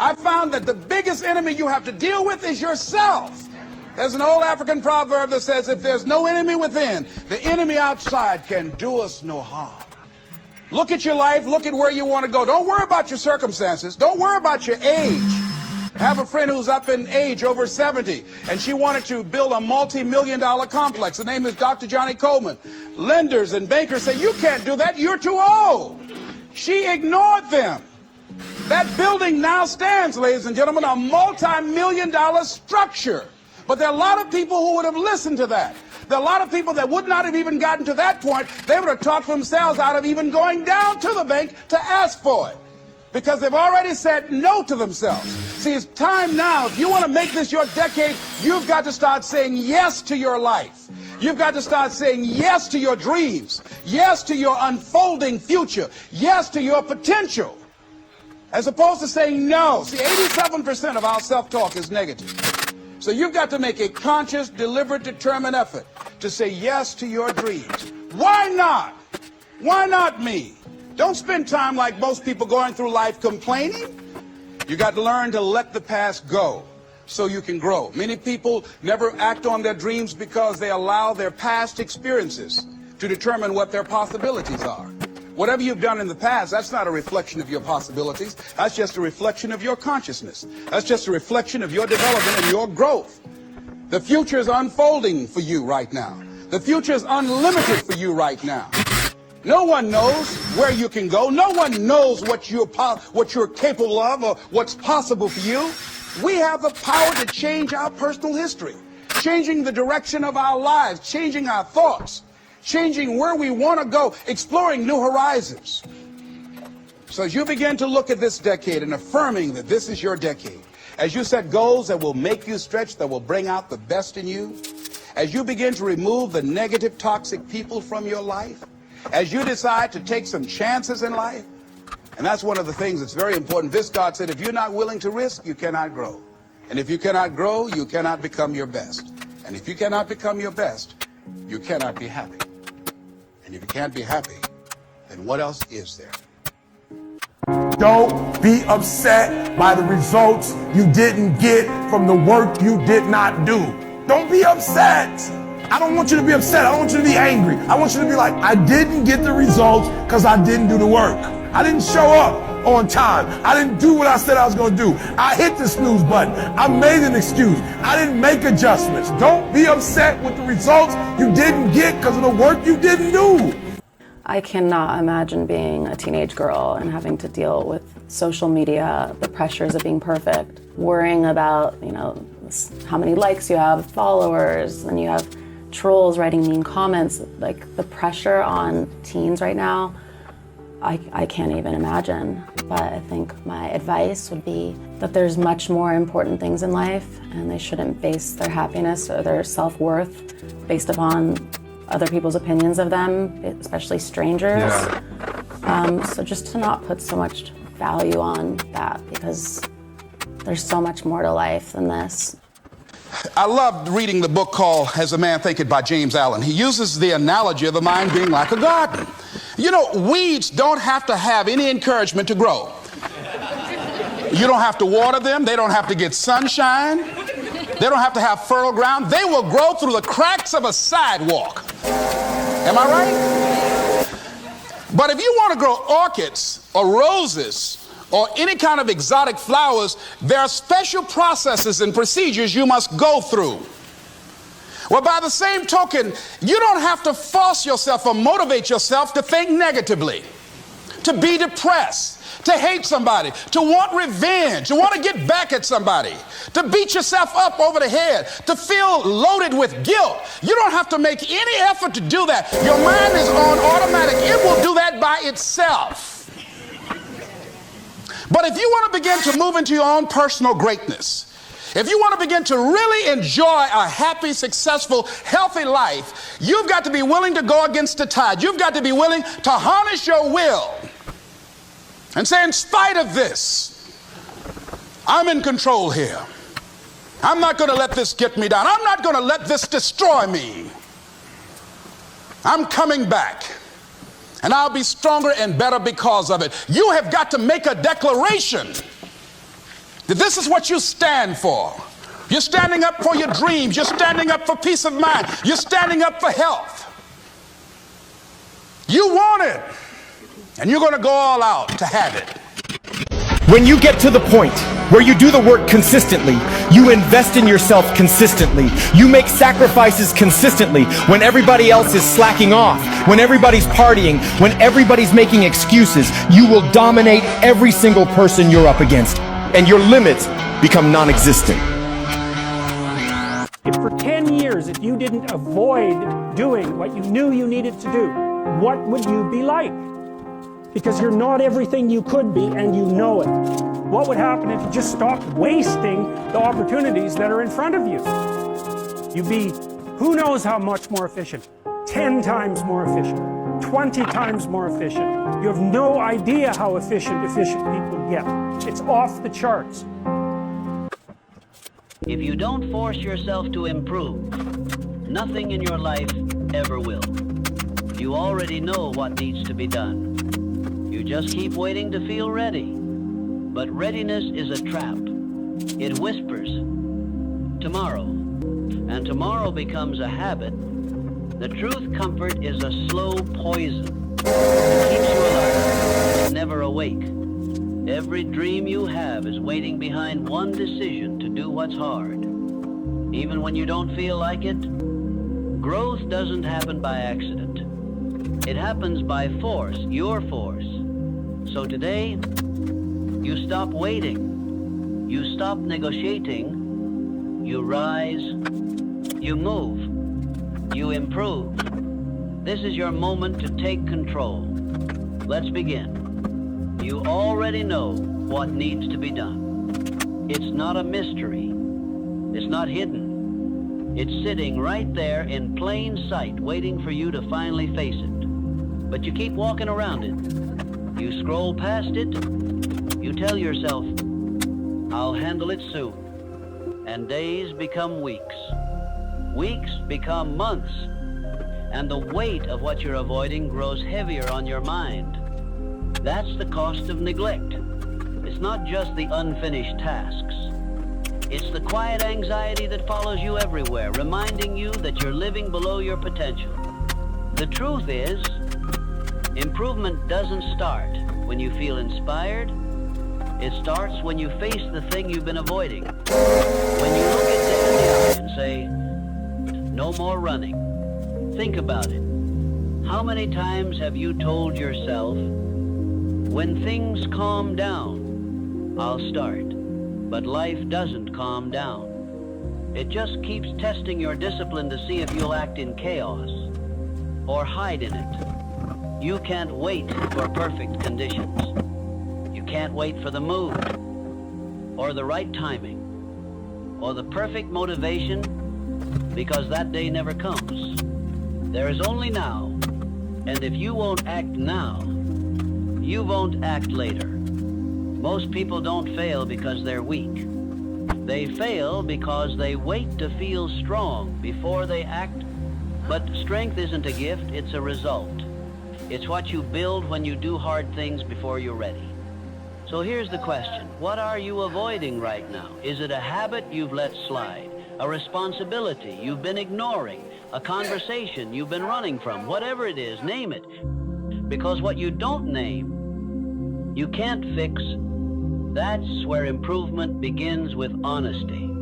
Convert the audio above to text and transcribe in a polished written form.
I found that the biggest enemy you have to deal with is yourself. There's an old African proverb that says, if there's no enemy within, the enemy outside can do us no harm. Look at your life, look at where you want to go. Don't worry about your circumstances. Don't worry about your age. I have a friend who's up in age, over 70, and she wanted to build a multi-million-dollar complex. The name is Dr. Johnny Coleman. Lenders and bankers say, you can't do that, you're too old. She ignored them. That building now stands, ladies and gentlemen, a multi-million-dollar structure. But there are a lot of people who would have listened to that. There are a lot of people that would not have even gotten to that point. They would have talked themselves out of even going down to the bank to ask for it, because they've already said no to themselves. See, it's time now. If you want to make this your decade, you've got to start saying yes to your life. You've got to start saying yes to your dreams, yes to your unfolding future, yes to your potential, as opposed to saying no. See, 87% of our self-talk is negative. So you've got to make a conscious, deliberate, determined effort to say yes to your dreams. Why not? Why not me? Don't spend time like most people going through life complaining. You got to learn to let the past go so you can grow. Many people never act on their dreams because they allow their past experiences to determine what their possibilities are. Whatever you've done in the past, that's not a reflection of your possibilities. That's just a reflection of your consciousness. That's just a reflection of your development and your growth. The future is unfolding for you right now. The future is unlimited for you right now. No one knows where you can go. No one knows what you're capable of or what's possible for you. We have the power to change our personal history, changing the direction of our lives, changing our thoughts, changing where we want to go, exploring new horizons. So as you begin to look at this decade and affirming that this is your decade, as you set goals that will make you stretch, that will bring out the best in you, as you begin to remove the negative, toxic people from your life, as you decide to take some chances in life, and that's one of the things that's very important. Viscard said, if you're not willing to risk, you cannot grow. And if you cannot grow, you cannot become your best. And if you cannot become your best, you cannot be happy. And if you can't be happy, then what else is there? Don't be upset by the results you didn't get from the work you did not do. Don't be upset. I don't want you to be upset. I don't want you to be angry. I want you to be like, I didn't get the results because I didn't do the work. I didn't show up on time. I didn't do what I said I was going to do. I hit the snooze button. I made an excuse. I didn't make adjustments. Don't be upset with the results you didn't get because of the work you didn't do. I cannot imagine being a teenage girl and having to deal with social media, the pressures of being perfect, worrying about, how many likes you have, followers, and you have trolls writing mean comments. Like, the pressure on teens right now, I can't even imagine. But I think my advice would be that there's much more important things in life, and they shouldn't base their happiness or their self-worth based upon other people's opinions of them, especially strangers. Yeah. So just to not put so much value on that, because there's so much more to life than this. I loved reading the book called As a Man Thinketh by James Allen. He uses the analogy of the mind being like a garden. Weeds don't have to have any encouragement to grow. You don't have to water them. They don't have to get sunshine. They don't have to have fertile ground. They will grow through the cracks of a sidewalk. Am I right? But if you want to grow orchids or roses or any kind of exotic flowers, there are special processes and procedures you must go through. Well, by the same token, you don't have to force yourself or motivate yourself to think negatively, to be depressed, to hate somebody, to want revenge, to want to get back at somebody, to beat yourself up over the head, to feel loaded with guilt. You don't have to make any effort to do that. Your mind is on automatic. It will do that by itself. But if you want to begin to move into your own personal greatness, if you want to begin to really enjoy a happy, successful, healthy life, you've got to be willing to go against the tide. You've got to be willing to harness your will and say, in spite of this, I'm in control here. I'm not going to let this get me down. I'm not going to let this destroy me. I'm coming back, and I'll be stronger and better because of it. You have got to make a declaration that this is what you stand for. You're standing up for your dreams. You're standing up for peace of mind. You're standing up for health. You want it, and you're going to go all out to have it. When you get to the point where you do the work consistently, you invest in yourself consistently, you make sacrifices consistently when everybody else is slacking off, when everybody's partying, when everybody's making excuses, you will dominate every single person you're up against, and your limits become non-existent. If for 10 years, if you didn't avoid doing what you knew you needed to do, what would you be like? Because you're not everything you could be, and you know it. What would happen if you just stopped wasting the opportunities that are in front of you? You'd be, who knows how much more efficient? 10 times more efficient, 20 times more efficient. You have no idea how efficient people get. It's off the charts. If you don't force yourself to improve, nothing in your life ever will. You already know what needs to be done. You just keep waiting to feel ready. But readiness is a trap. It whispers, tomorrow. And tomorrow becomes a habit. The truth comfort is a slow poison. It keeps you alive, never awake. Every dream you have is waiting behind one decision to do what's hard. Even when you don't feel like it, growth doesn't happen by accident. It happens by force, your force. So today, you stop waiting, you stop negotiating, you rise, you move, you improve. This is your moment to take control. Let's begin. You already know what needs to be done. It's not a mystery. It's not hidden. It's sitting right there in plain sight, waiting for you to finally face it. But you keep walking around it. You scroll past it. You tell yourself, I'll handle it soon. And days become weeks. Weeks become months. And the weight of what you're avoiding grows heavier on your mind. That's the cost of neglect. It's not just the unfinished tasks. It's the quiet anxiety that follows you everywhere, reminding you that you're living below your potential. The truth is, improvement doesn't start when you feel inspired. It starts when you face the thing you've been avoiding. When you look it dead in the eye and say, no more running. Think about it. How many times have you told yourself, when things calm down, I'll start. But life doesn't calm down. It just keeps testing your discipline to see if you'll act in chaos or hide in it. You can't wait for perfect conditions. You can't wait for the mood or the right timing or the perfect motivation, because that day never comes. There is only now, and if you won't act now, you won't act later. Most people don't fail because they're weak. They fail because they wait to feel strong before they act. But strength isn't a gift, it's a result. It's what you build when you do hard things before you're ready. So here's the question. What are you avoiding right now? Is it a habit you've let slide? A responsibility you've been ignoring? A conversation you've been running from? Whatever it is, name it. Because what you don't name, you can't fix. That's where improvement begins, with honesty.